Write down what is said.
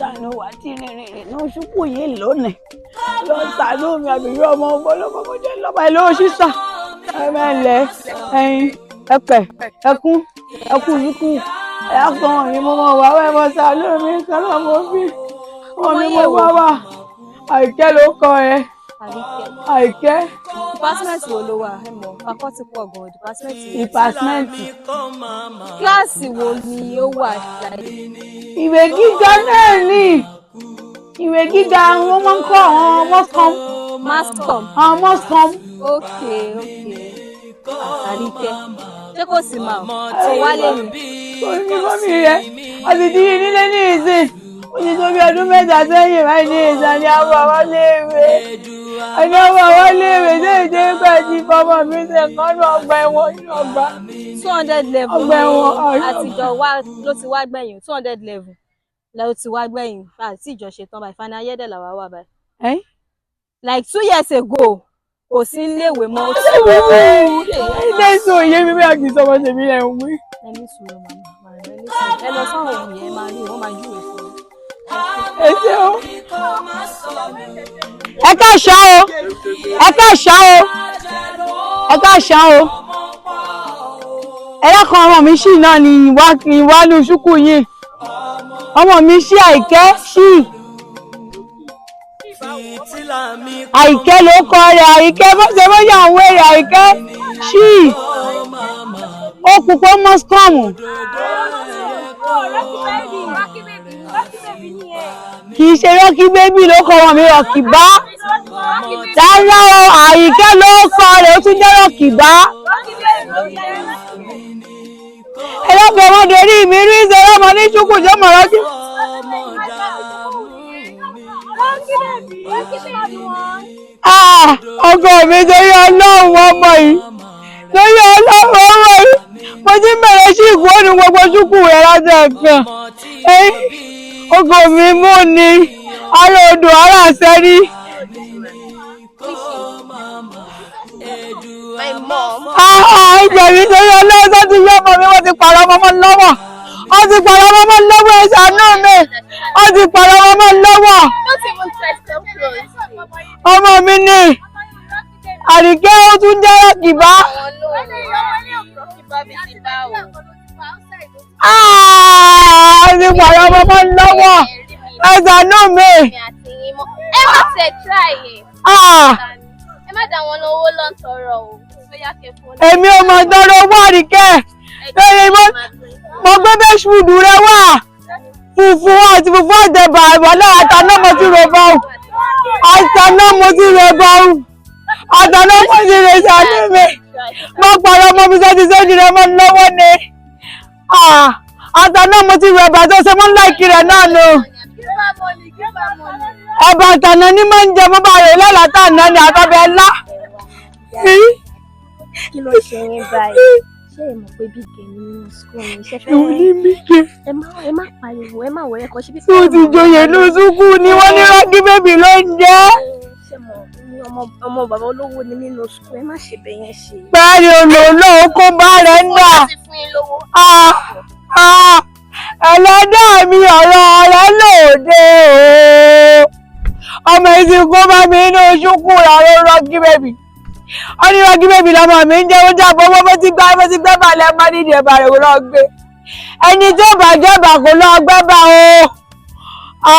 ṣàánú wa tí rìnrìn náà ṣùkú yìí lónìí lọ ṣàánú mi àbíyí ọmọ ọgbọlọgbọ mo jẹ lọba ẹ lọ́wọ́ sísà ẹmẹlẹ ẹyin ẹpẹ ẹkún yíkú ẹkàn yìí mo mọ wà wẹ mo ṣàánú mi kọlọ mo bí wọn mi mo wá wà Àìkẹ́ ló kọ ẹ. Àìkẹ́. Department wo ló wà ẹ mọ̀ faculty pọ̀ gan department. Kíláàsì wo ni ó wà láyé? Ìwé gíga náà ni. Ìwé gíga wọn máa ń kọ́ àwọn mọ́scom. Mascom. Àwọn mọ́scom. Okay. Àríkẹ́. Ṣé kò sí máa ọ wálé ni? Kò ní mọ́mí rẹ̀. A ti di nílé ní ìsìn. Ó ti tó bí ọdún mẹ́ta sẹ́yìn báyìí ní ìsìn ní àwọn àwọn léèwé. Ẹni àwọn àwọn léèwé ṣé ìdí ìgbà tí fọmọ mi ṣe kán ní ọgbà ẹ̀wọ̀n nínú ọgbà. 200 level ọgbà ẹ̀wọ̀n àtijọ́ wa ló ti wá gbẹ̀yìn 200 level ló ti wá gbẹ̀yìn àti ìjọ ṣetán báyìí fana ayédè làwa wà báyìí. Like 2 years ago kò sí níléèwé mọ́. Ilé ìsìn òye mi bẹ́ẹ̀ kì í sọmọ tèmi rẹ̀ ń wí. Ẹni sùúrù màmá ẹ lọ sọ́run òun yẹn máa rí wọ́n máa júwèé fún un. Ẹ ṣeun. Ẹ káàsán o. Ẹ káàsán o. Ẹ káàsán o. Ẹlẹ́kan ọmọ mi ṣì náà ni ìwánú ṣúkú yìí. Ọmọ mi ṣí Àìkẹ́ ṣì. Àìkẹ́ ló kọ rẹ̀ Àìkẹ́ bó ṣe bó yà ń wé rẹ̀ Àìkẹ́ ṣì. Ó pupọ̀ mọ́síkọ̀mù. Kì í ṣe Rocky baby ló kọ wọn mi Rocky bá. Rárá o Àìkẹ́ ló kọ rẹ̀ ó tún jẹ́ Rocky bá. Ẹlọ́pẹ̀ wọn dorí mi rí ìṣẹ́rẹ́ ọmọ ní ṣúkú jẹ́ mọ̀ Rocky. Ọkọ mi torí Ọlọ́run ọmọ yìí. Torí Ọlọ́run ọmọ yìí. Mo ti bẹ̀rẹ̀ sí ìgbóhùn gbogbo ṣúkú rẹ̀ láti ẹ̀kan. Ọkọ mi mú ni ara odò ara sẹ́rí. My mom. Ìjẹ̀bi torí Ọlọ́run tó ti yọ ọmọ mi wọ́n ti pààrọ̀ ọmọ lọ́wọ́. Wọ́n ti pààrọ̀ ọmọ lọ́wọ́ ẹ ṣàánú mi. Wọ́n ti pààrọ̀ ọmọ lọ́wọ́. Ọmọ mi ni Àríkẹ́ ó tún jẹ́ Rocky bá. Ti pààrọ̀ ọmọ lọ́wọ́. Ẹ ṣàánú mi. Ẹ má ṣe try ẹ̀. Ẹ má dá wọn lówó lọ tọrọ o. Èmi ò mọ̀ tọrọ owó Àríkẹ́. Mo gbé bẹ́ṣùdù rẹ wá. Fùfú àtẹ̀bà ìwọ̀lẹ́ àtàná mo ti rẹ̀ bọ́. Àtàná mo ti rẹ̀ bọ́. Àtàná mo ti rẹ̀ ṣàánú mi. Mo pààrọ̀ ọmọ mi sọ́ti sójú rẹ̀ mọ́ lọ́wọ́ ni. Àtàná mo ti rẹ̀ bàtọ́ ṣe mọ́ láìkí rẹ̀ náà nù. Ẹ̀bà àtàná ní máa ń jẹ mọ́ bá rẹ̀ lọ́la tàná ni àtọ́bẹ̀ ńlá. Kí ló ṣe yín báyìí? Ṣé ẹ mọ̀ pé big game nínú school ni ṣe fẹ́? Ìwọ ní bíkẹ́. Ẹ má pariwo, ẹ má wọ̀rẹ́ kan síbí. Ó ti joyè ní ṣúkú ni wọ́n ní Rocky baby ló ń jẹ́. Ṣé ọmọ bàbá olówó ni nínú school ẹ má ṣe bẹ́yẹn ṣe. Bẹ́ẹ̀ni olóòlò kó bá rẹ̀ ń dà. Ẹlẹ́dàá mi ọ̀rọ̀ rẹ̀ lòde o. Ọmọ ìsìnkú bá mi inú ṣúkú rẹ̀ Rocky baby. Ó ní Rocky baby lọ́mọ mi ń jẹ́ oúnjẹ àbọ̀wọ́ bó ti gbẹ́ balẹ̀ má nídìí ẹ̀bà rẹ̀ kó lọ gbé. Ẹni tó bá jẹ́ bà kó lọ gbẹ́ bà o.